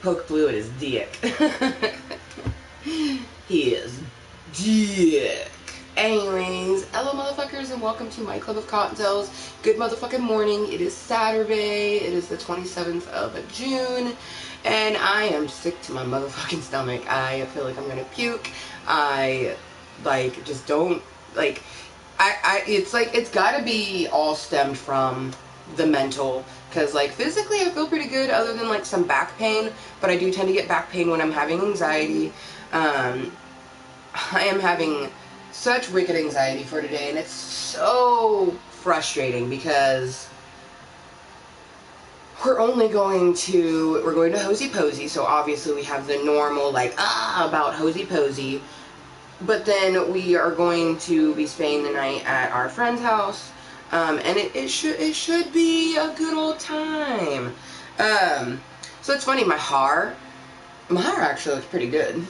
poke blue at his dick. He is dick. Anyways, hello motherfuckers and welcome to my club of Kottontales. Good motherfucking morning. It is Saturday. It is the 27th of June. And I am sick to my motherfucking stomach. I feel like I'm gonna puke. I, like, just don't, like, it's like, it's gotta be all stemmed from the mental. Because, like, physically I feel pretty good other than, like, some back pain. But I do tend to get back pain when I'm having anxiety. I am having such wicked anxiety for today, and it's so frustrating because we're going to Hosey Posey, so obviously we have the normal, like, about Hosey Posey, but then we are going to be spending the night at our friend's house, and it should be a good old time. So it's funny, my hair actually looks pretty good,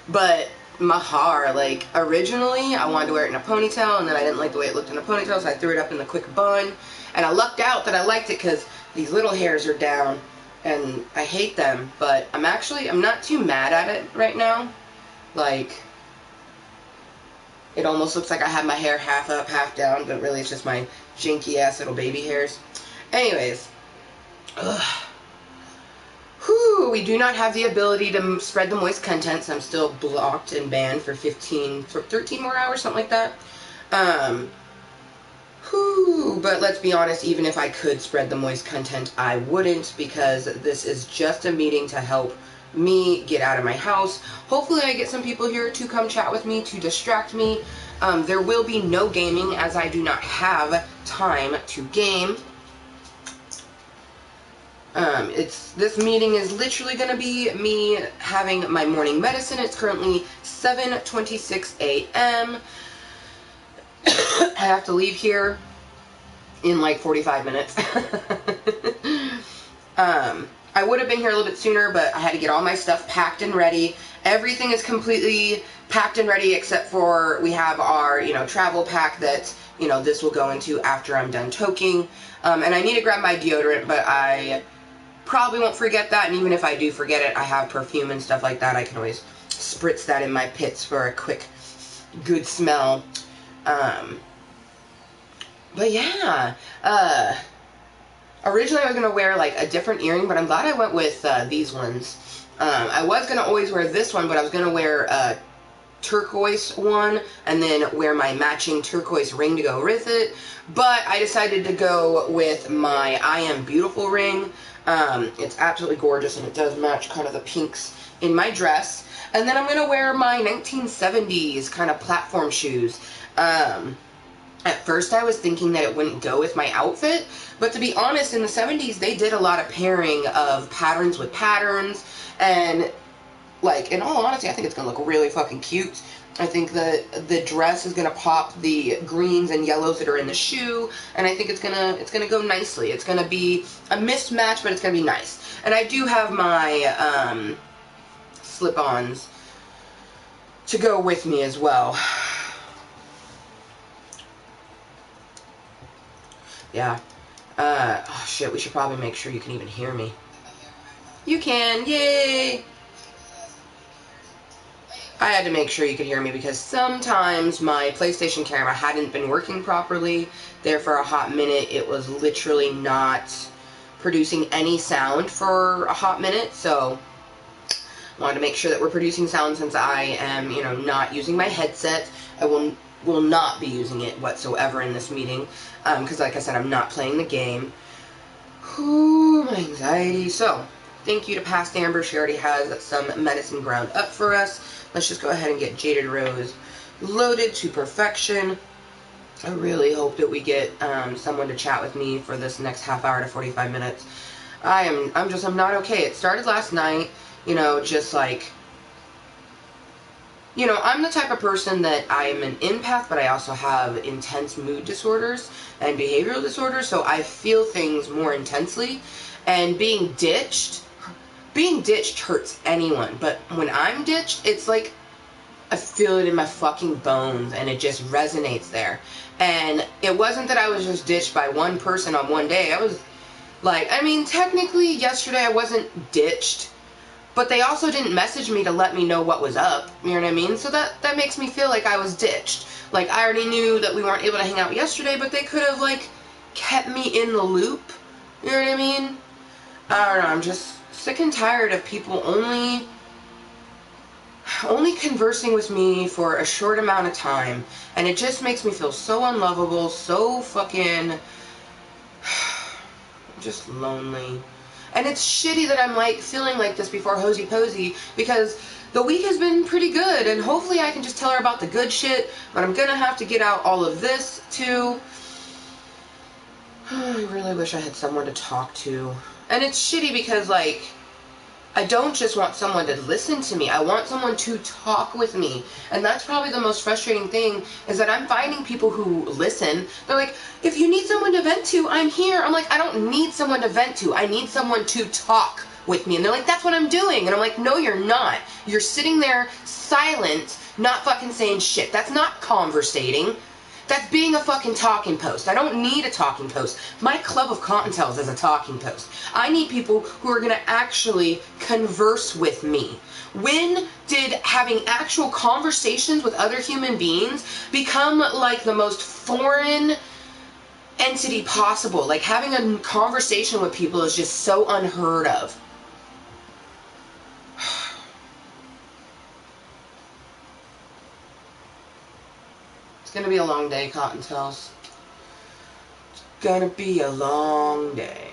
but my hair, like, originally I wanted to wear it in a ponytail, and then I didn't like the way it looked in a ponytail, so I threw it up in the quick bun, and I lucked out that I liked it because these little hairs are down, and I hate them, but I'm not too mad at it right now. Like, it almost looks like I have my hair half up, half down, but really it's just my jinky ass little baby hairs. Anyways, we do not have the ability to spread the moist content, so I'm still blocked and banned for 13 more hours, something like that. But let's be honest, even if I could spread the moist content, I wouldn't, because this is just a meeting to help me get out of my house. Hopefully I get some people here to come chat with me, to distract me. There will be no gaming, as I do not have time to game. This meeting is literally going to be me having my morning medicine. It's currently 7:26 a.m. I have to leave here in like 45 minutes. I would have been here a little bit sooner, but I had to get all my stuff packed and ready. Everything is completely packed and ready except for we have our, travel pack that, this will go into after I'm done toking. And I need to grab my deodorant, but I probably won't forget that, and even if I do forget it, I have perfume and stuff like that. I can always spritz that in my pits for a quick, good smell. But yeah, originally I was going to wear, like, a different earring, but I'm glad I went with these ones. I was going to always wear this one, but I was going to wear a turquoise one, and then wear my matching turquoise ring to go with it, but I decided to go with my I Am Beautiful ring. It's absolutely gorgeous, and it does match kind of the pinks in my dress. And then I'm going to wear my 1970s kind of platform shoes. At first I was thinking that it wouldn't go with my outfit, but to be honest, in the 70s they did a lot of pairing of patterns with patterns, and, like, in all honesty, I think it's going to look really fucking cute. I think the dress is going to pop the greens and yellows that are in the shoe, and I think it's going to go nicely. It's going to be a mismatch, but it's going to be nice. And I do have my slip-ons to go with me as well. Yeah. Oh shit, we should probably make sure you can even hear me. You can, yay! I had to make sure you could hear me because sometimes my PlayStation camera hadn't been working properly. There for a hot minute it was literally not producing any sound for a hot minute, so I wanted to make sure that we're producing sound since I am, not using my headset. I will not be using it whatsoever in this meeting, because like I said, I'm not playing the game. Whew, my anxiety. So, thank you to Past Amber. She already has some medicine ground up for us. Let's just go ahead and get Jaded Rose loaded to perfection. I really hope that we get someone to chat with me for this next half hour to 45 minutes. I'm not okay. It started last night, just like, I'm the type of person that I am an empath, but I also have intense mood disorders and behavioral disorders, so I feel things more intensely, and being ditched hurts anyone, but when I'm ditched, it's like I feel it in my fucking bones, and it just resonates there. And it wasn't that I was just ditched by one person on one day. Like, I mean, technically, yesterday I wasn't ditched, but they also didn't message me to let me know what was up, you know what I mean? So that makes me feel like I was ditched. Like, I already knew that we weren't able to hang out yesterday, but they could have, like, kept me in the loop, you know what I mean? I don't know, I'm just sick and tired of people only conversing with me for a short amount of time, and it just makes me feel so unlovable, so fucking just lonely. And it's shitty that I'm like feeling like this before Hosey Posey, because the week has been pretty good, and hopefully I can just tell her about the good shit, but I'm gonna have to get out all of this too. I really wish I had someone to talk to. And it's shitty because, like, I don't just want someone to listen to me. I want someone to talk with me. And that's probably the most frustrating thing, is that I'm finding people who listen. They're like, if you need someone to vent to, I'm here. I'm like, I don't need someone to vent to. I need someone to talk with me. And they're like, that's what I'm doing. And I'm like, no, you're not. You're sitting there silent, not fucking saying shit. That's not conversating. That's being a fucking talking post. I don't need a talking post. My club of Kottontales is a talking post. I need people who are going to actually converse with me. When did having actual conversations with other human beings become like the most foreign entity possible? Like, having a conversation with people is just so unheard of. It's gonna be a long day, Kottontales. It's gonna be a long day.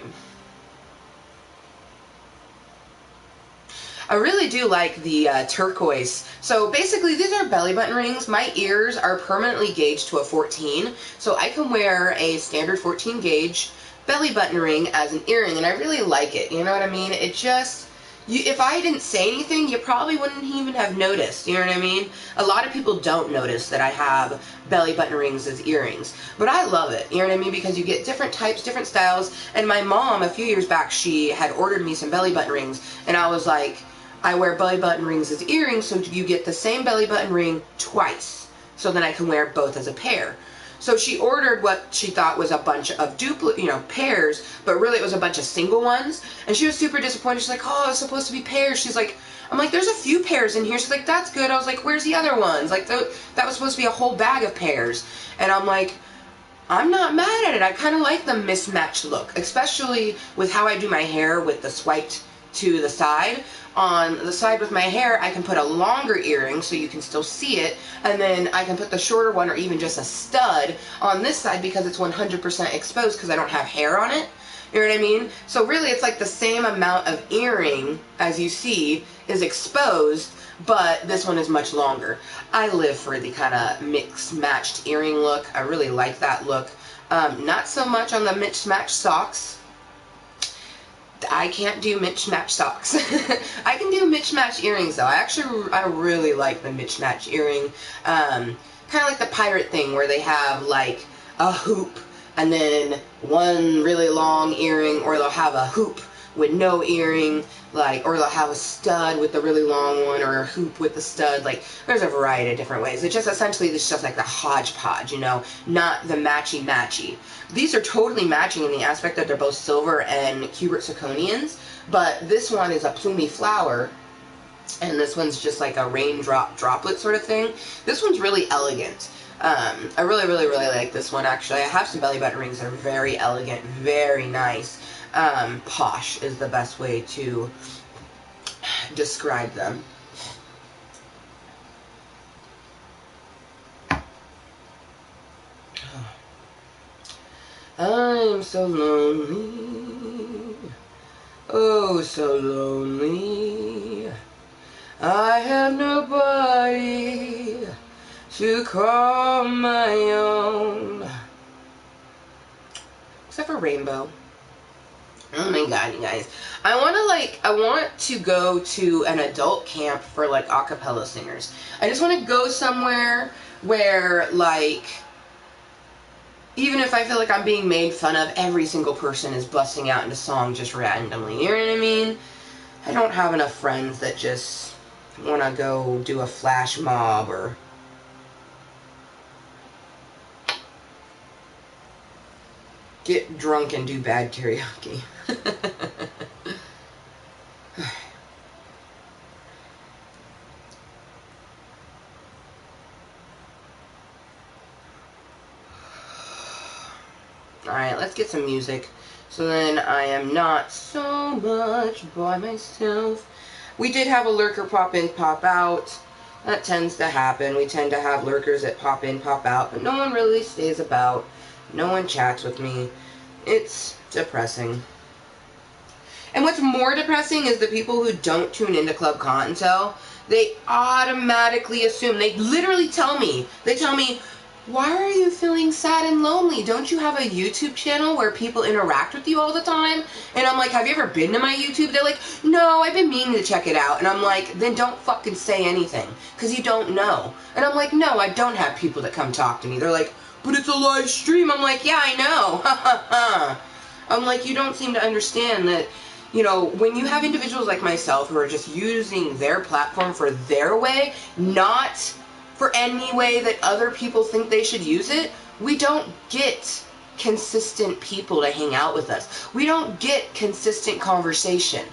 I really do like the turquoise. So basically, these are belly button rings. My ears are permanently gauged to a 14, so I can wear a standard 14 gauge belly button ring as an earring, and I really like it. You know what I mean? It just... if I didn't say anything, you probably wouldn't even have noticed, you know what I mean? A lot of people don't notice that I have belly button rings as earrings, but I love it, you know what I mean? Because you get different types, different styles, and my mom, a few years back, she had ordered me some belly button rings, and I was like, I wear belly button rings as earrings, so you get the same belly button ring twice, so then I can wear both as a pair. So she ordered what she thought was a bunch of pairs, but really it was a bunch of single ones. And she was super disappointed. She's like, oh, it's supposed to be pairs. She's like, I'm like, there's a few pairs in here. She's like, that's good. I was like, where's the other ones? Like, that was supposed to be a whole bag of pairs. And I'm like, I'm not mad at it. I kind of like the mismatched look, especially with how I do my hair with the swiped to the side. On the side with my hair, I can put a longer earring so you can still see it, and then I can put the shorter one or even just a stud on this side because it's 100% exposed because I don't have hair on it. You know what I mean? So really it's like the same amount of earring as you see is exposed, but this one is much longer. I live for the kind of mixed matched earring look. I really like that look. Not so much on the mixed matched socks. I can't do mismatched socks. I can do mismatched earrings though. I really like the mismatched earring. Kind of like the pirate thing where they have like a hoop and then one really long earring, or they'll have a hoop with no earring, like, or they'll have a stud with the really long one, or a hoop with the stud. Like, there's a variety of different ways. It's just essentially this stuff like the hodgepodge, you know, not the matchy-matchy. These are totally matching in the aspect that they're both silver and Hubert Zirconians, but this one is a plumy flower, and this one's just like a raindrop droplet sort of thing. This one's really elegant. I really, really, really like this one, actually. I have some belly button rings that are very elegant, very nice. Posh is the best way to describe them. I'm so lonely, oh so lonely. I have nobody to call my own, except for Rainbow. Oh my god, you guys. I want to go to an adult camp for, like, a cappella singers. I just want to go somewhere where, like, even if I feel like I'm being made fun of, every single person is busting out into song just randomly. You know what I mean? I don't have enough friends that just want to go do a flash mob or... get drunk and do bad karaoke. Alright, let's get some music. So then I am not so much by myself. We did have a lurker pop in, pop out. That tends to happen. We tend to have lurkers that pop in, pop out. But no one really stays about. No one chats with me. It's depressing. And what's more depressing is the people who don't tune into Club Cottontale. They automatically assume. They literally tell me. They tell me, why are you feeling sad and lonely? Don't you have a YouTube channel where people interact with you all the time? And I'm like, have you ever been to my YouTube? They're like, no, I've been meaning to check it out. And I'm like, then don't fucking say anything, because you don't know. And I'm like, no, I don't have people that come talk to me. They're like, but it's a live stream. I'm like, yeah, I know. I'm like, you don't seem to understand that, you know, when you have individuals like myself who are just using their platform for their way, not for any way that other people think they should use it, we don't get consistent people to hang out with us. We don't get consistent conversation.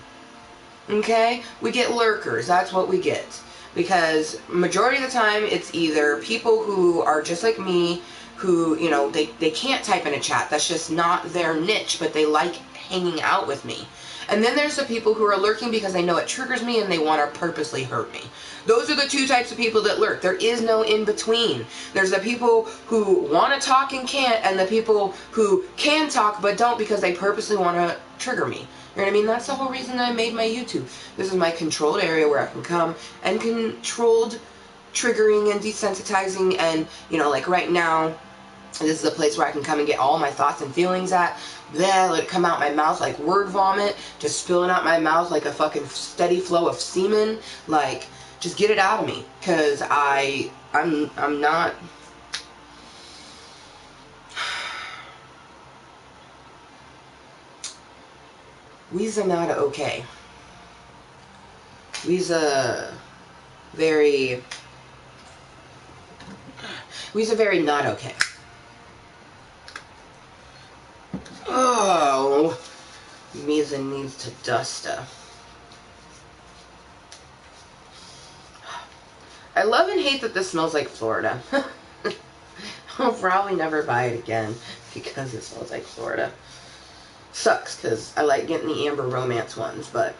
Okay? We get lurkers. That's what we get. Because majority of the time, it's either people who are just like me, who, you know, they can't type in a chat. That's just not their niche, but they like hanging out with me. And then there's the people who are lurking because they know it triggers me and they want to purposely hurt me. Those are the two types of people that lurk. There is no in between. There's the people who want to talk and can't, and the people who can talk but don't because they purposely want to trigger me. You know what I mean? That's the whole reason that I made my YouTube. This is my controlled area where I can come and controlled triggering and desensitizing, and, you know, like right now, this is a place where I can come and get all my thoughts and feelings at. Then let it come out my mouth like word vomit, just spilling out my mouth like a fucking steady flow of semen. Like, just get it out of me, cause I'm not. We's not okay. We's very not okay. Oh, Misa needs to dusta. I love and hate that this smells like Florida. I'll probably never buy it again because it smells like Florida. Sucks, because I like getting the Amber Romance ones, but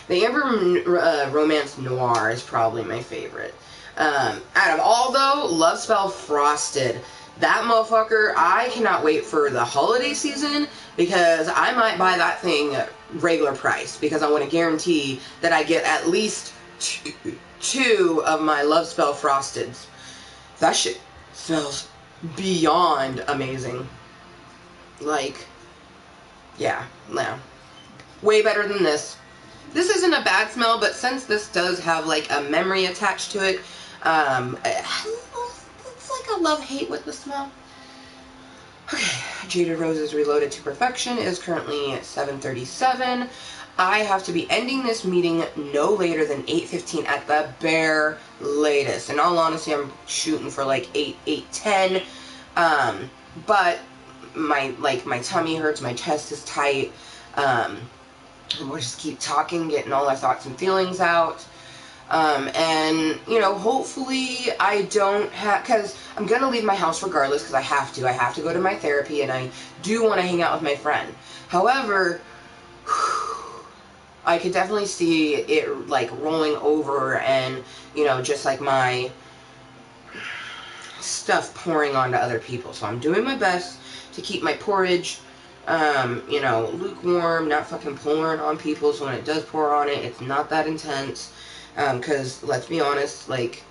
the Amber Romance Noir is probably my favorite. Out of all, though, Love Spell Frosted. That motherfucker, I cannot wait for the holiday season, because I might buy that thing regular price, because I want to guarantee that I get at least two of my Love Spell Frosteds. That shit smells beyond amazing. Like, yeah, no. Way better than this. This isn't a bad smell, but since this does have like a memory attached to it, it's like a love-hate with the smell. Okay, Jaded Roses Reloaded to Perfection is currently at 7:37. I have to be ending this meeting no later than 8:15 at the bare latest. In all honesty, I'm shooting for like 8:10. But my tummy hurts, my chest is tight. We'll just keep talking, getting all our thoughts and feelings out. And, you know, hopefully I don't have, because I'm going to leave my house regardless, because I have to. I have to go to my therapy, and I do want to hang out with my friend. However, I could definitely see it, like, rolling over and, you know, just, like, my stuff pouring onto other people. So I'm doing my best to keep my porridge, you know, lukewarm, not fucking pouring on people, so when it does pour on it, it's not that intense. Because, let's be honest, like,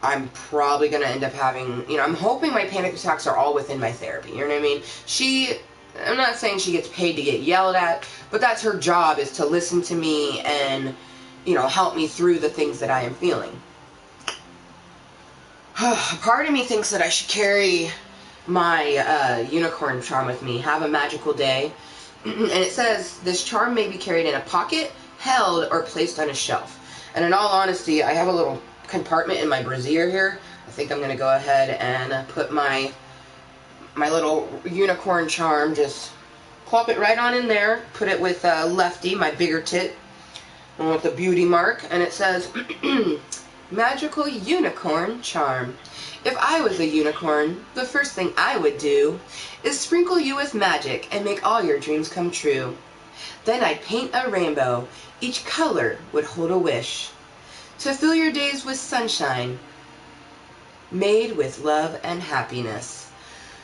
I'm probably going to end up having, you know, I'm hoping my panic attacks are all within my therapy, you know what I mean? I'm not saying she gets paid to get yelled at, but that's her job, is to listen to me and, you know, help me through the things that I am feeling. Part of me thinks that I should carry my unicorn charm with me, have a magical day, and it says, this charm may be carried in a pocket, held, or placed on a shelf. And in all honesty, I have a little compartment in my brassiere here. I think I'm going to go ahead and put my my little unicorn charm, just plop it right on in there. Put it with Lefty, my bigger tit, and with the beauty mark, and it says, Magical Unicorn Charm. If I was a unicorn, the first thing I would do is sprinkle you with magic and make all your dreams come true. Then I'd paint a rainbow. Each color would hold a wish to fill your days with sunshine, made with love and happiness.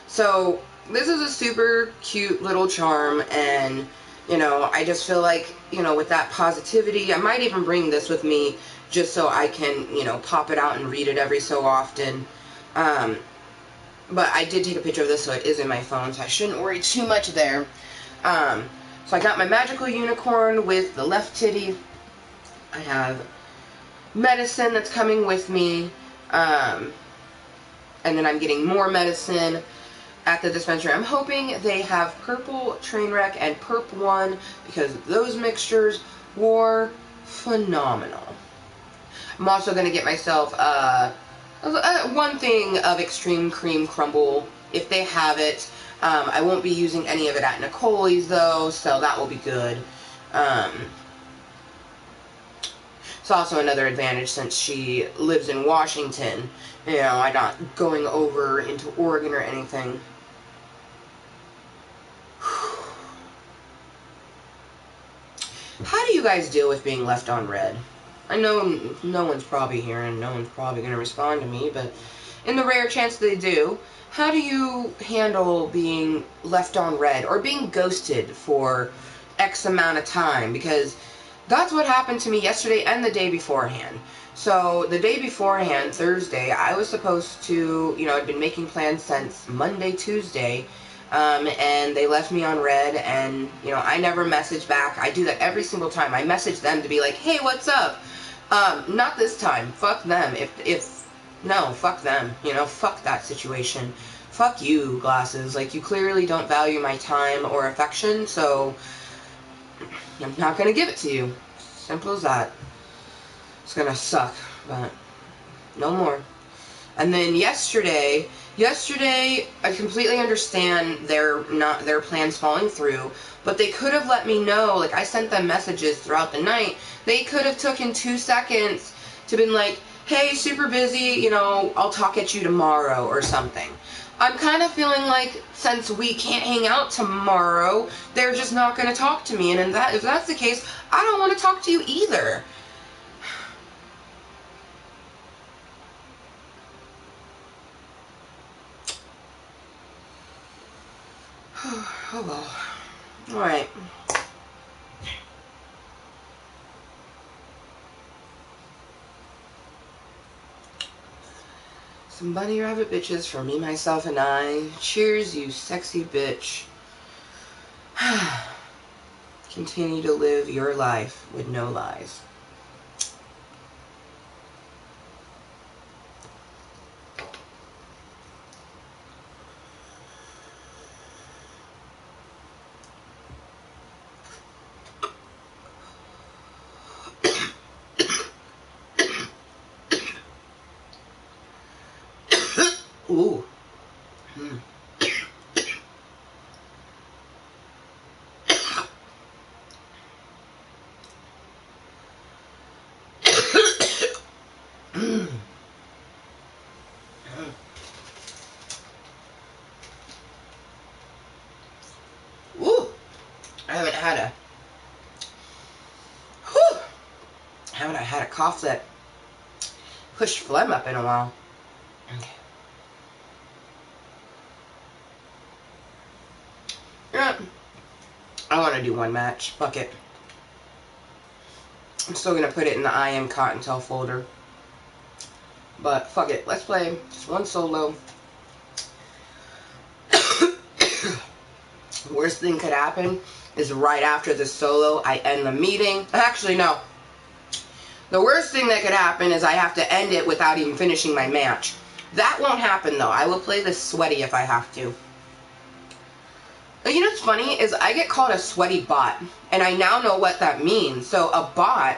So this is a super cute little charm, and you know, I just feel like, you know, with that positivity, I might even bring this with me just so I can, you know, pop it out and read it every so often. But I did take a picture of this, so it is in my phone, so I shouldn't worry too much there. So I got my magical unicorn with the left titty. I have medicine that's coming with me. And then I'm getting more medicine at the dispensary. I'm hoping they have Purple Trainwreck and Perp 1, because those mixtures were phenomenal. I'm also going to get myself one thing of Extreme Cream Crumble, if they have it. I won't be using any of it at Nicole's, though, so that will be good. It's also another advantage since she lives in Washington. You know, I'm not going over into Oregon or anything. How do you guys deal with being left on red? I know no one's probably here and no one's probably going to respond to me, but in the rare chance they do, how do you handle being left on red or being ghosted for X amount of time? Because that's what happened to me yesterday and the day beforehand. So the day beforehand, Thursday, I was supposed to, you know, I'd been making plans since Monday, Tuesday, and they left me on red, and, you know, I never message back. I do that every single time. I message them to be like, hey, what's up? Not this time. Fuck them. No, fuck them. You know, fuck that situation. Fuck you, Glasses. Like, you clearly don't value my time or affection, so I'm not gonna give it to you. Simple as that. It's gonna suck, but no more. And then yesterday, I completely understand their plans falling through, but they could have let me know. Like, I sent them messages throughout the night. They could have taken 2 seconds to been like, hey, super busy, you know, I'll talk at you tomorrow or something. I'm kind of feeling like, since we can't hang out tomorrow, they're just not going to talk to me. And if that's the case, I don't want to talk to you either. Oh well. Alright. Some bunny rabbit bitches for me, myself, and I. Cheers, you sexy bitch. Continue to live your life with no lies. Ooh. Ooh. I haven't had a cough that pushed phlegm up in a while. Okay. Yeah. I want to do one match. Fuck it. I'm still going to put it in the I Am Kottontale folder. But fuck it. Let's play just one solo. Worst thing could happen is right after the solo, I end the meeting. Actually, no. The worst thing that could happen is I have to end it without even finishing my match. That won't happen, though. I will play this sweaty if I have to. You know what's funny is I get called a sweaty bot, and I now know what that means. So a bot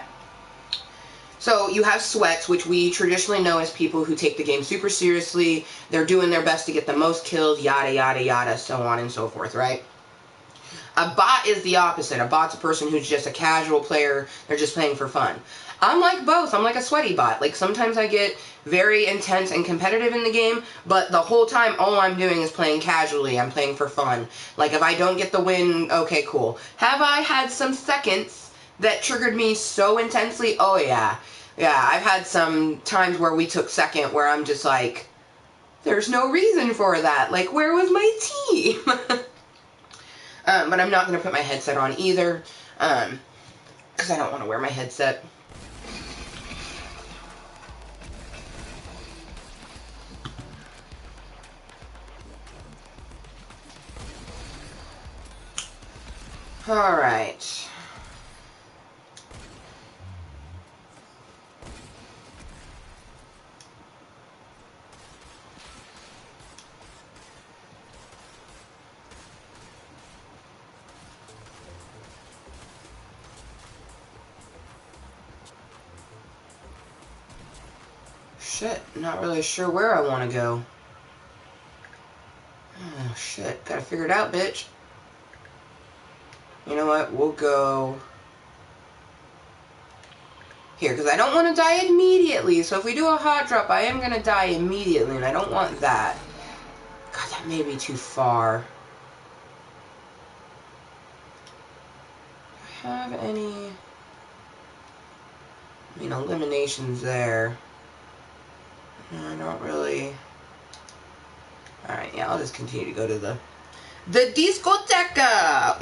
So you have sweats, which we traditionally know as people who take the game super seriously. They're doing their best to get the most kills, yada, yada, yada, so on and so forth, right? A bot is the opposite. A bot's a person who's just a casual player. They're just playing for fun. I'm like both. I'm like a sweaty bot. Like, sometimes I get very intense and competitive in the game, but the whole time, all I'm doing is playing casually. I'm playing for fun. Like, if I don't get the win, okay, cool. Have I had some seconds that triggered me so intensely? Oh, yeah. Yeah, I've had some times where we took second where I'm just like, there's no reason for that. Like, where was my team? But I'm not going to put my headset on either, because I don't want to wear my headset. Alright. Shit, not really sure where I want to go. Oh, shit, gotta figure it out, bitch. You know what, we'll go here, because I don't want to die immediately. So if we do a hot drop, I am going to die immediately, and I don't want that. God, that may be too far. Do I have any... I mean, eliminations there. No, I don't really... Alright, yeah, I'll just continue to go to the discoteca!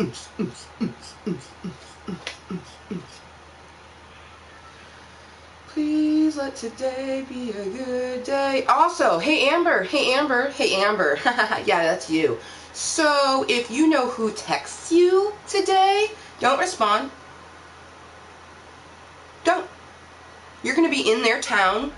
Please let today be a good day. Also, hey Amber, hey Amber, hey Amber. Yeah, that's you. So, if you know who texts you today, don't respond. Don't. You're going to be in their town.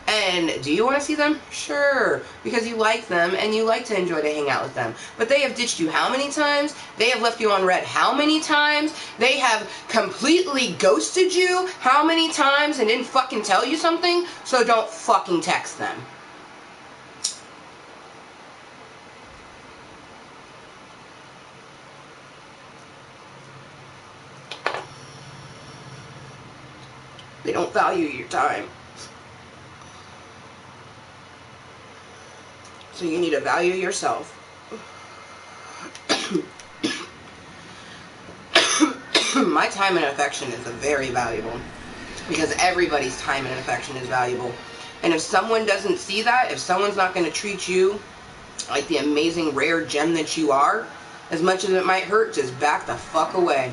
And do you want to see them? Sure, because you like them and you like to enjoy to hang out with them. But they have ditched you how many times? They have left you on red how many times? They have completely ghosted you how many times and didn't fucking tell you something? So don't fucking text them. They don't value your time. So you need to value yourself. My time and affection is very valuable. Because everybody's time and affection is valuable. And if someone doesn't see that, if someone's not going to treat you like the amazing rare gem that you are, as much as it might hurt, just back the fuck away.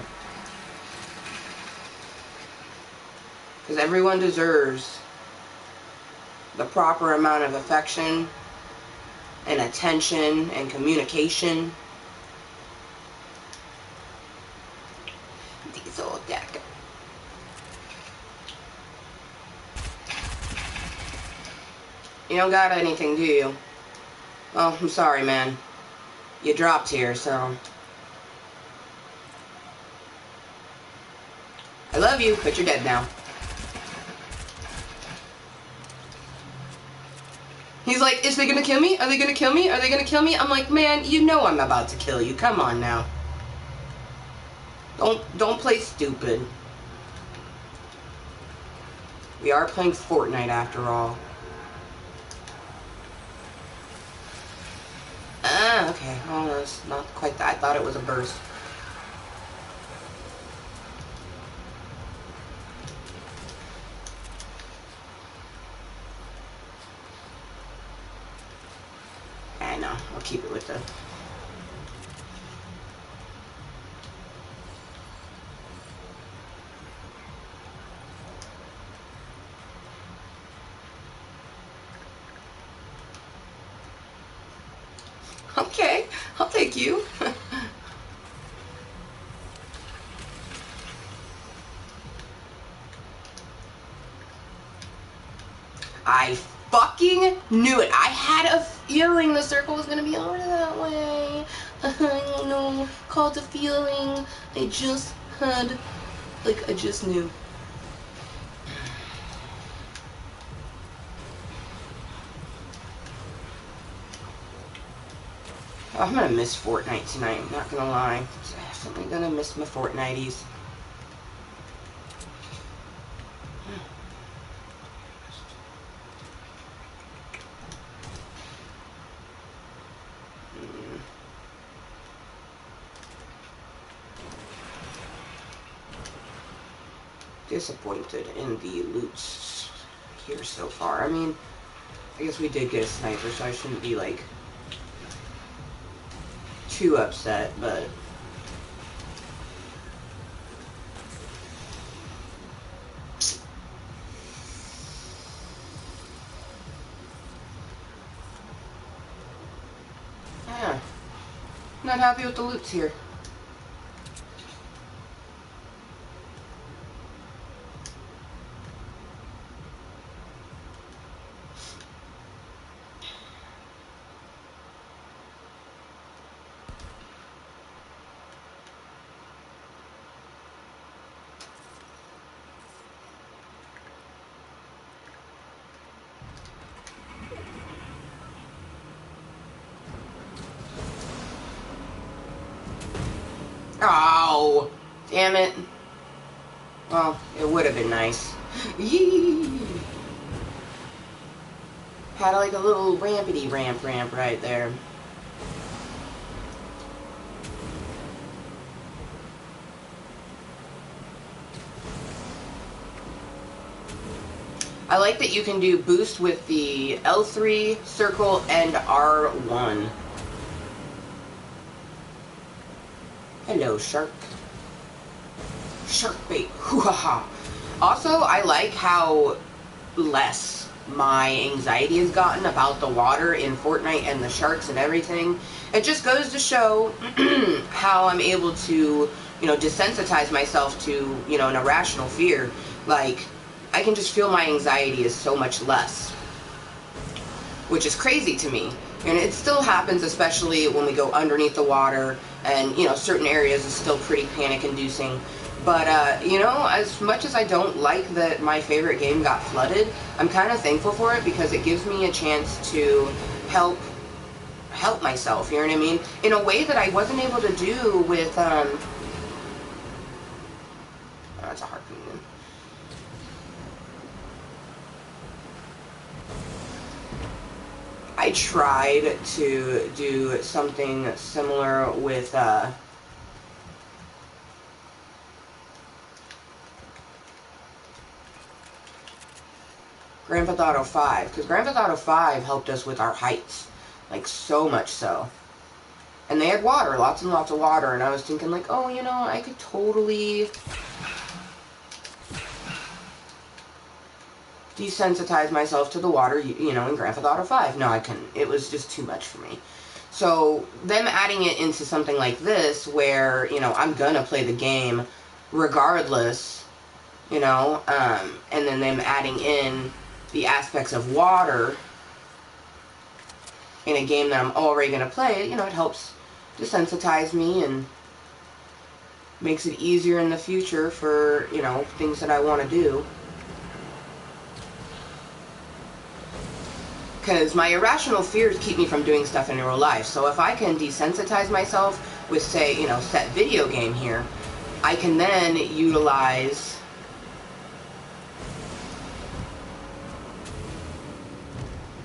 Because everyone deserves the proper amount of affection and attention and communication. Diesel deck. You don't got anything, do you? Oh, I'm sorry, man. You dropped here, so... I love you, but you're dead now. He's like, is they gonna kill me? Are they gonna kill me? Are they gonna kill me? I'm like, man, you know I'm about to kill you. Come on now. Don't play stupid. We are playing Fortnite after all. Ah, okay. Oh, no, it's not quite that. I thought it was a burst. I know. I'll keep it with the... Okay, I'll take you. I fucking knew it. I had a feeling the circle was gonna be over that way. I don't know. Called a feeling. I just had, like, I just knew. Oh, I'm gonna miss Fortnite tonight, I'm not gonna lie. Definitely gonna miss my Fortnites. Disappointed in the loots here so far. I mean, I guess we did get a sniper, so I shouldn't be, like, too upset, but... yeah. Not happy with the loots here. Oh, damn it. Well, it would have been nice. Yee! Had like a little rampity ramp right there. I like that you can do boost with the L3, circle, and R1. Hello, shark. Shark bait. Hoo-ha-ha. Also, I like how less my anxiety has gotten about the water in Fortnite and the sharks and everything. It just goes to show how I'm able to, you know, desensitize myself to, you know, an irrational fear. Like, I can just feel my anxiety is so much less, which is crazy to me. And it still happens, especially when we go underneath the water, and, you know, certain areas is still pretty panic-inducing. But, you know, as much as I don't like that my favorite game got flooded, I'm kind of thankful for it because it gives me a chance to help myself, you know what I mean? In a way that I wasn't able to do with, oh, that's a harpoon. I tried to do something similar with, Grand Theft Auto 5, because Grand Theft Auto 5 helped us with our heights, like, so much so. And they had water, lots and lots of water, and I was thinking, like, oh, you know, I could totally desensitize myself to the water, you know, in Grand Theft Auto 5. No, I couldn't. It was just too much for me. So, them adding it into something like this, where, you know, I'm gonna play the game regardless, you know, and then them adding in the aspects of water in a game that I'm already going to play, you know, it helps desensitize me and makes it easier in the future for, you know, things that I want to do. Because my irrational fears keep me from doing stuff in real life. So if I can desensitize myself with, say, you know, set video game here, I can then utilize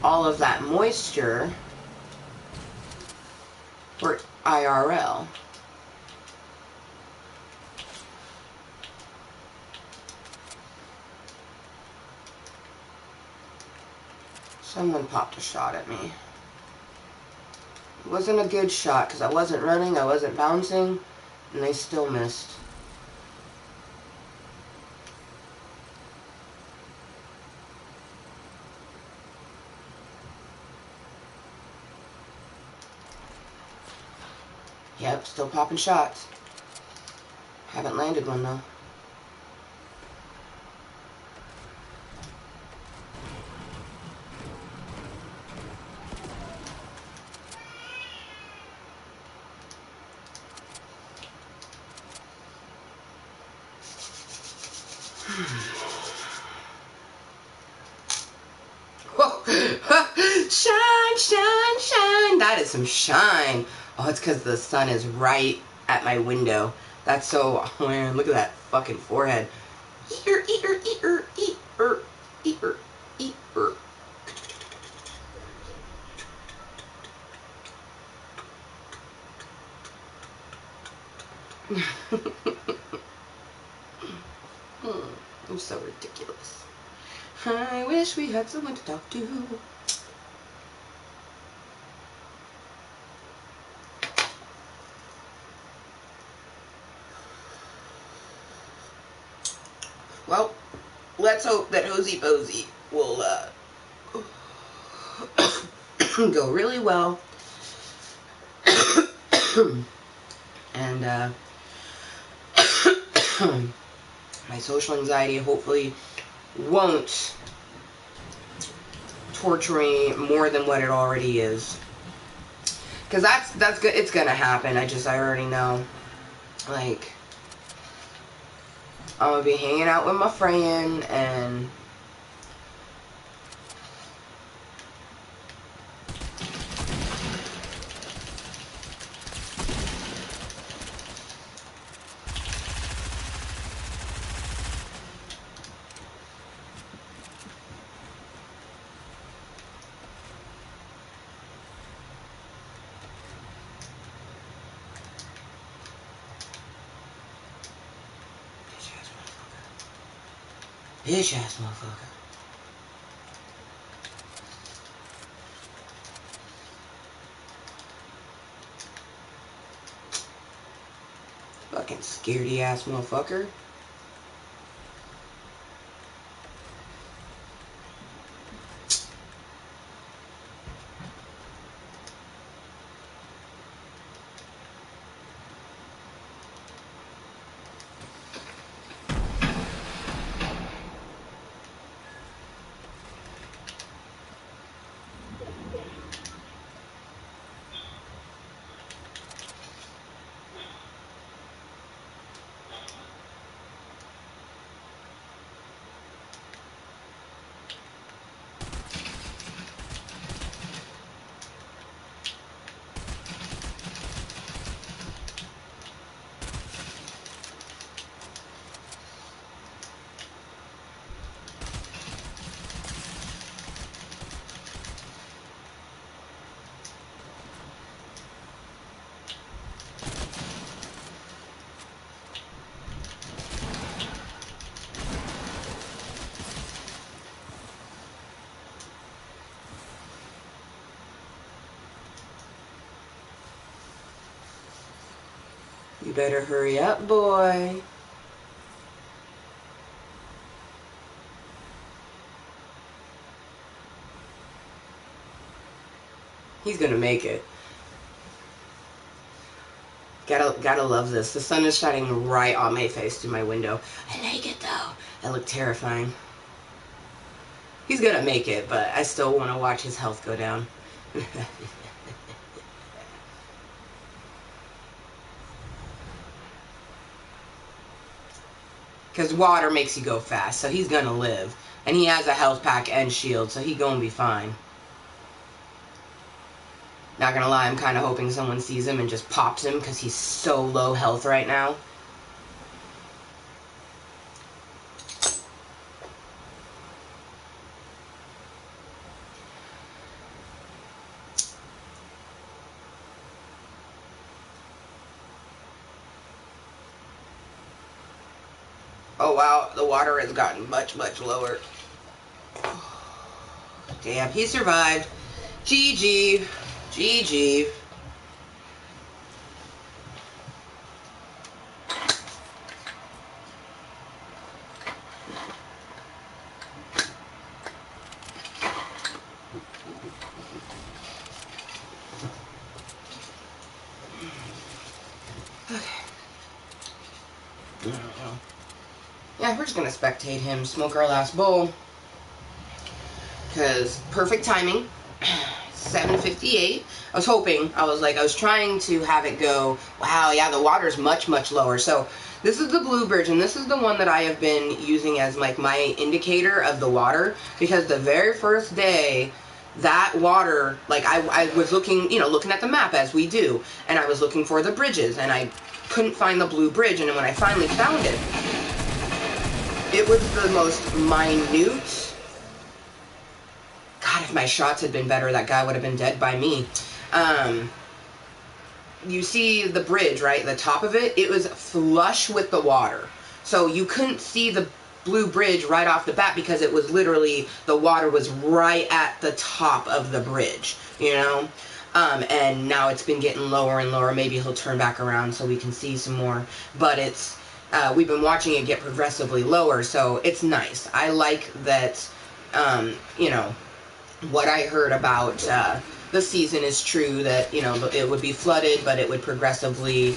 all of that moisture for IRL. Someone popped a shot at me. It wasn't a good shot because I wasn't running, I wasn't bouncing, and they still missed. Yep, still popping shots. Haven't landed one though. Whoa. Shine, shine, shine. That that is some shine. Oh, it's because the sun is right at my window. That's so, oh man, look at that fucking forehead. Eater, eater, eater, eater, eater, eater. I'm so ridiculous. I wish we had someone to talk to. Well, let's hope that Hosey Posey will go really well. And my social anxiety hopefully won't torture me more than what it already is. Because that's good. It's gonna happen. I already know. Like, I'm gonna be hanging out with my friend and bitch ass motherfucker. Fucking scaredy ass motherfucker. You better hurry up, boy. He's gonna make it. Gotta love this. The sun is shining right on my face through my window. I like it though. That looked terrifying. He's gonna make it, but I still want to watch his health go down. Because water makes you go fast, so he's gonna live. And he has a health pack and shield, so he gonna be fine. Not gonna lie, I'm kind of hoping someone sees him and just pops him because he's so low health right now. Oh wow, the water has gotten much, much lower. Damn, he survived. GG. GG. Yeah, we're just gonna spectate him smoke our last bowl. Because perfect timing. 7:58. I was trying to have it go, wow, yeah, the water's much, much lower. So this is the blue bridge, and this is the one that I have been using as like my indicator of the water, because the very first day that water, like I was looking, you know, looking at the map as we do, and I was looking for the bridges, and I couldn't find the blue bridge, and then when I finally found it, it was the most minute. God, if my shots had been better, that guy would have been dead by me. You see the bridge, right? The top of it, it was flush with the water. So you couldn't see the blue bridge right off the bat because it was literally, the water was right at the top of the bridge, you know? And now it's been getting lower and lower. Maybe he'll turn back around so we can see some more. But it's, we've been watching it get progressively lower, so it's nice. I like that, you know, what I heard about the season is true, that, you know, it would be flooded, but it would progressively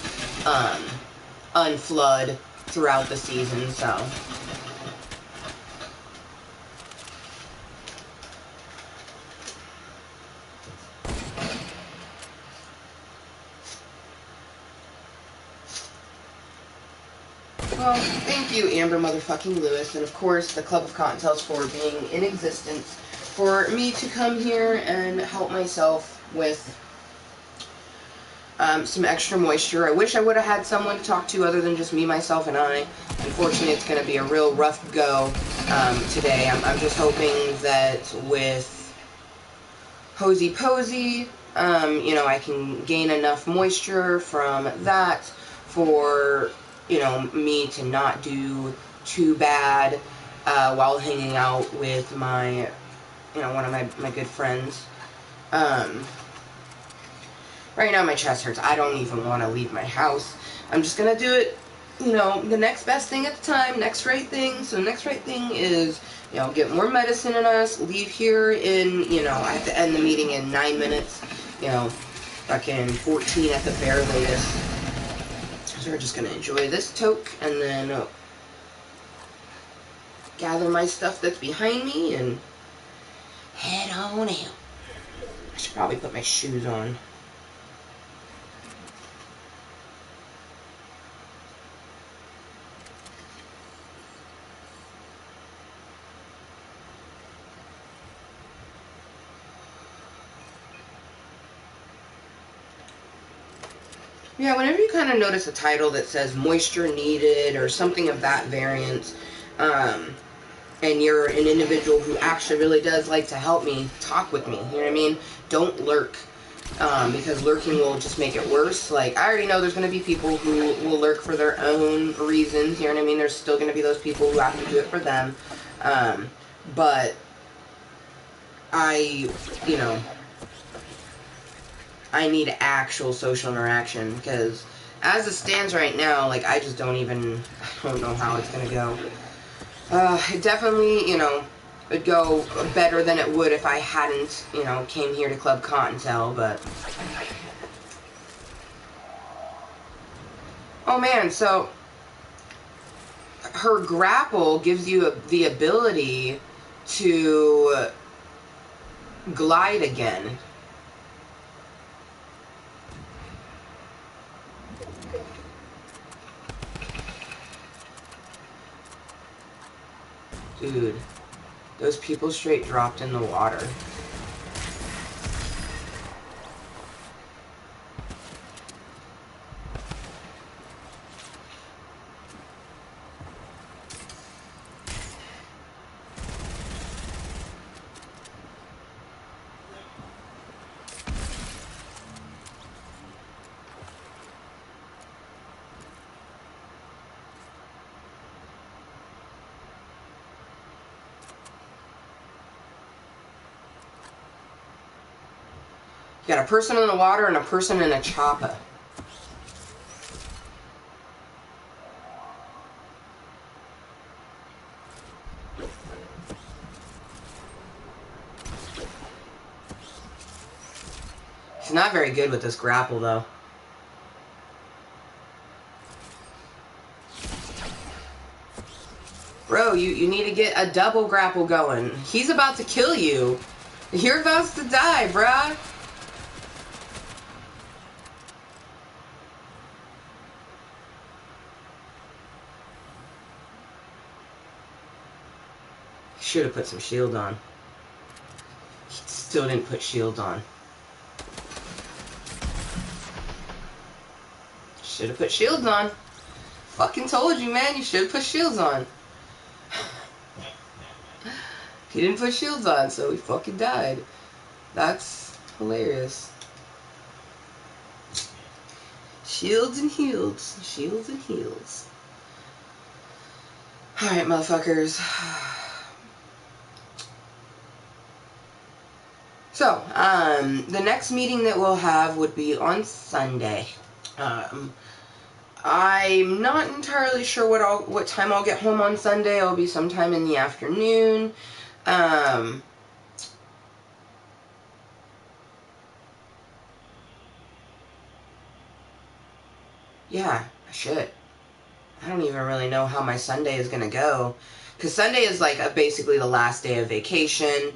unflood throughout the season, so. Well, thank you, Amber Motherfucking Lewis, and of course the Club of Kottontales for being in existence, for me to come here and help myself with some extra moisture. I wish I would have had someone to talk to other than just me, myself, and I. Unfortunately, it's going to be a real rough go today. I'm just hoping that with Hosey Posey, you know, I can gain enough moisture from that for, you know, me to not do too bad while hanging out with my, you know, one of my good friends. Right now my chest hurts. I don't even want to leave my house. I'm just going to do it, you know, the next best thing at the time, next right thing. So the next right thing is, you know, get more medicine in us, leave here in, you know, I have to end the meeting in 9 minutes, you know, fucking 14 at the bare latest. So we're just going to enjoy this toke and then gather my stuff that's behind me and head on out. I should probably put my shoes on. Yeah, whenever you kind of notice a title that says Mooiisstt-ure NEEDED or something of that variant, and you're an individual who actually really does like to help me, talk with me, you know what I mean? Don't lurk, because lurking will just make it worse. Like, I already know there's going to be people who will lurk for their own reasons, you know what I mean? There's still going to be those people who have to do it for them, but you know, I need actual social interaction, because as it stands right now, like, I don't know how it's going to go. It definitely, you know, would go better than it would if I hadn't, you know, came here to Club Kottontale, but. Oh man, so her grapple gives you the ability to glide again. Dude, those people straight dropped in the water. You got a person in the water and a person in a chopper. He's not very good with this grapple, though. Bro, you need to get a double grapple going. He's about to kill you. You're about to die, bruh. Should have put some shield on. Still didn't put shields on. Should have put shields on. Fucking told you, man. You should have put shields on. He didn't put shields on, so he fucking died. That's hilarious. Shields and heals. Shields and heals. Alright, motherfuckers. So, the next meeting that we'll have would be on Sunday. I'm not entirely sure what time I'll get home on Sunday. It'll be sometime in the afternoon. Yeah, shit. I don't even really know how my Sunday is gonna go. Because Sunday is like basically the last day of vacation.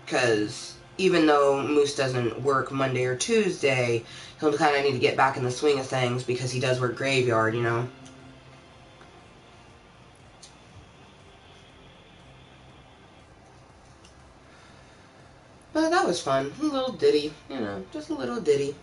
Because even though Moose doesn't work Monday or Tuesday, he'll kind of need to get back in the swing of things because he does work graveyard, you know. But that was fun. A little ditty, you know, just a little ditty.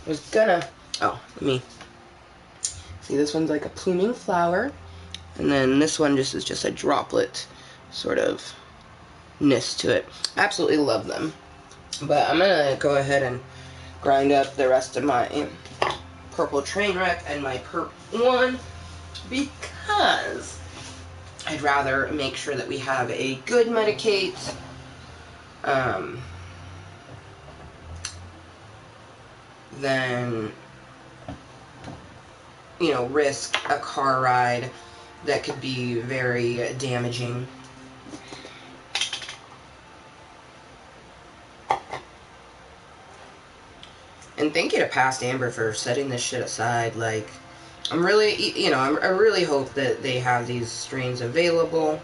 I was gonna, let me see, this one's like a pluming flower, and then this one just is just a droplet sort of ness to it. Absolutely love them. But I'm gonna go ahead and grind up the rest of my purple train wreck and my perp one because I'd rather make sure that we have a good medicate than, you know, risk a car ride that could be very damaging. And thank you to Past Amber for setting this shit aside. Like, I'm really, you know, I really hope that they have these strains available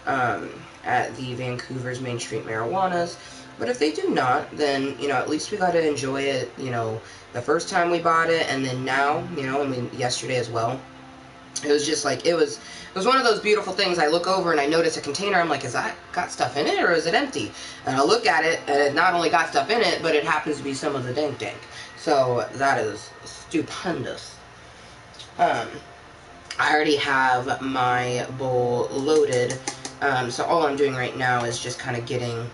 at the Vancouver's Main Street Marijuanas. But if they do not, then, you know, at least we got to enjoy it, you know, the first time we bought it, and then now, you know, I mean, yesterday as well. It was just like, it was one of those beautiful things. I look over and I notice a container. I'm like, is that got stuff in it or is it empty? And I look at it and it not only got stuff in it, but it happens to be some of the dank dank. So that is stupendous. I already have my bowl loaded. So all I'm doing right now is just kind of getting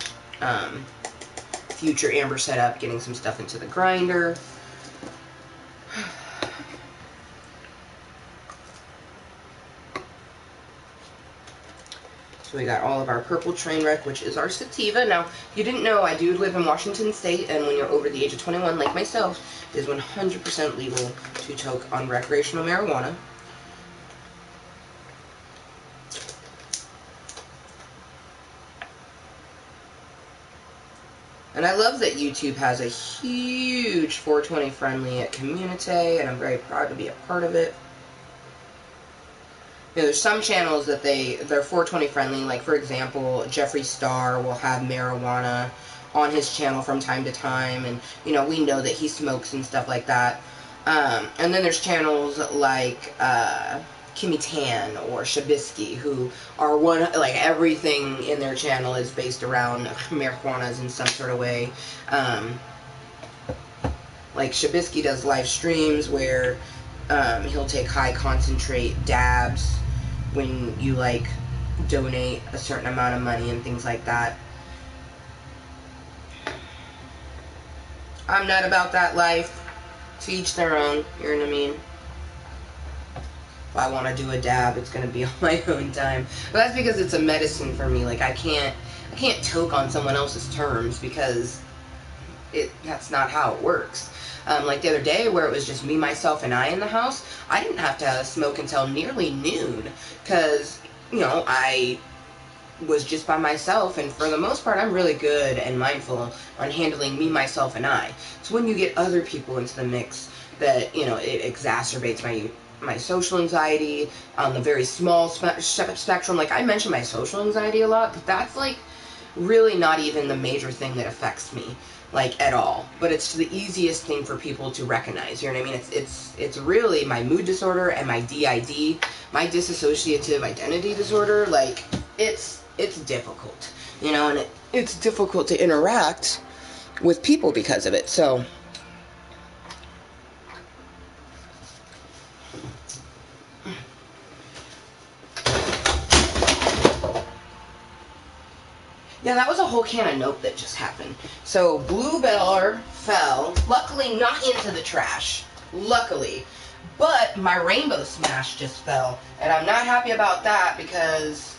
future amber set up, getting some stuff into the grinder. So we got all of our purple train wreck, which is our sativa. Now, if you didn't know, I do live in Washington State, and when you're over the age of 21, like myself, it is 100% legal to toke on recreational marijuana. And I love that YouTube has a huge 420 friendly community, and I'm very proud to be a part of it. You know, there's some channels that they're 420 friendly, like for example, Jeffree Star will have marijuana on his channel from time to time, and you know, we know that he smokes and stuff like that. And then there's channels like Kimmy Tan or Shabisky, who are like everything in their channel is based around marijuanas in some sort of way. Like Shabisky does live streams where he'll take high concentrate dabs when you like donate a certain amount of money and things like that. I'm not about that life. To each their own, you know what I mean? If I want to do a dab, it's going to be on my own time. But that's because it's a medicine for me. Like, I can't toke on someone else's terms because that's not how it works. Like the other day where it was just me, myself, and I in the house, I didn't have to smoke until nearly noon because, you know, I was just by myself, and for the most part, I'm really good and mindful on handling me, myself, and I. So when you get other people into the mix, that, you know, it exacerbates my social anxiety on the very small spectrum. Like, I mention my social anxiety a lot, but that's like really not even the major thing that affects me, like, at all. But it's the easiest thing for people to recognize, you know what I mean? It's really my mood disorder and my DID, my dissociative identity disorder. Like, it's difficult, you know, and it's difficult to interact with people because of it. So yeah, that was a whole can of Nope that just happened. So Bluebell fell, luckily not into the trash, luckily. But my Rainbow Smash just fell, and I'm not happy about that because,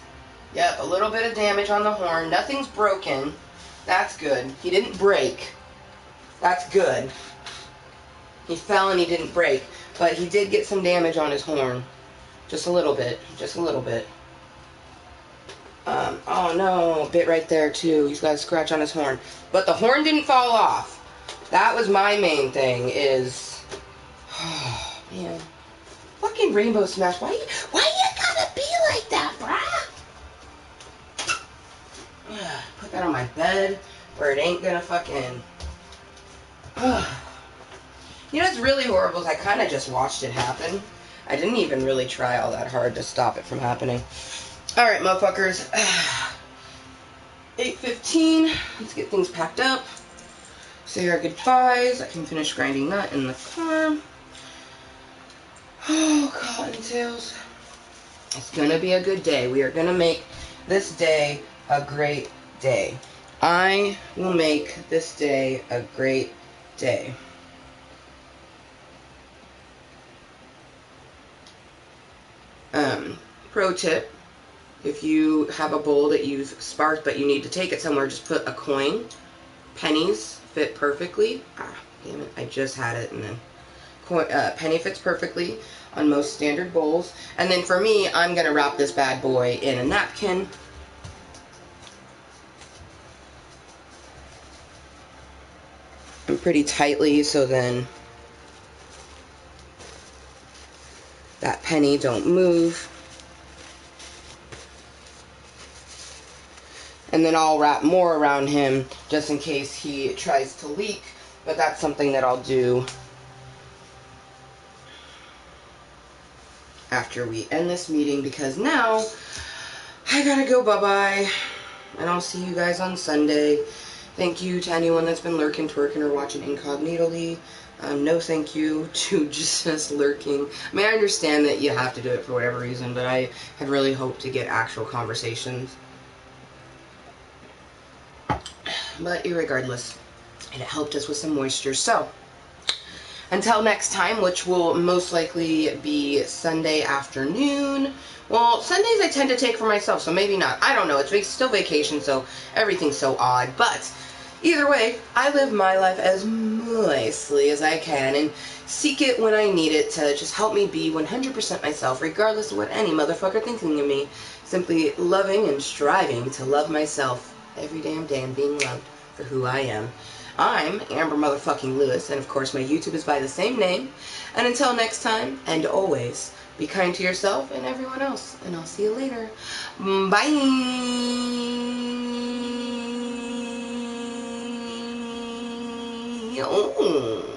yep, a little bit of damage on the horn. Nothing's broken. That's good. He didn't break. That's good. He fell and he didn't break, but he did get some damage on his horn. Just a little bit. Just a little bit. Oh no, bit right there too. He's got a scratch on his horn. But the horn didn't fall off. That was my main thing, is... Oh, man. Fucking Rainbow Smash. Why you gotta be like that, bruh? Put that on my bed where it ain't gonna fucking... You know what's really horrible is I kind of just watched it happen. I didn't even really try all that hard to stop it from happening. Alright, motherfuckers. 8:15. Let's get things packed up. Say our goodbyes. I can finish grinding nut in the car. Oh, cottontails. It's gonna be a good day. We are gonna make this day a great day. I will make this day a great day. Pro tip. If you have a bowl that you've sparked but you need to take it somewhere, just put a coin. Pennies fit perfectly. Ah, damn it, I just had it, and then penny fits perfectly on most standard bowls. And then for me, I'm going to wrap this bad boy in a napkin. And pretty tightly, so then that penny don't move. And then I'll wrap more around him just in case he tries to leak. But that's something that I'll do after we end this meeting, because now I gotta go bye-bye. And I'll see you guys on Sunday. Thank you to anyone that's been lurking, twerking, or watching incognitally. No thank you to just lurking. I mean, I understand that you have to do it for whatever reason, but I had really hoped to get actual conversations. But irregardless, it helped us with some moisture. So, until next time, which will most likely be Sunday afternoon. Well, Sundays I tend to take for myself, so maybe not. I don't know. It's still vacation, so everything's so odd. But either way, I live my life as moistly as I can and seek it when I need it to just help me be 100% myself, regardless of what any motherfucker thinking of me. Simply loving and striving to love myself every damn day and being loved for who I am. I'm Amber motherfucking Lewis, and of course my YouTube is by the same name. And until next time, and always, be kind to yourself and everyone else. And I'll see you later. Bye! Oh.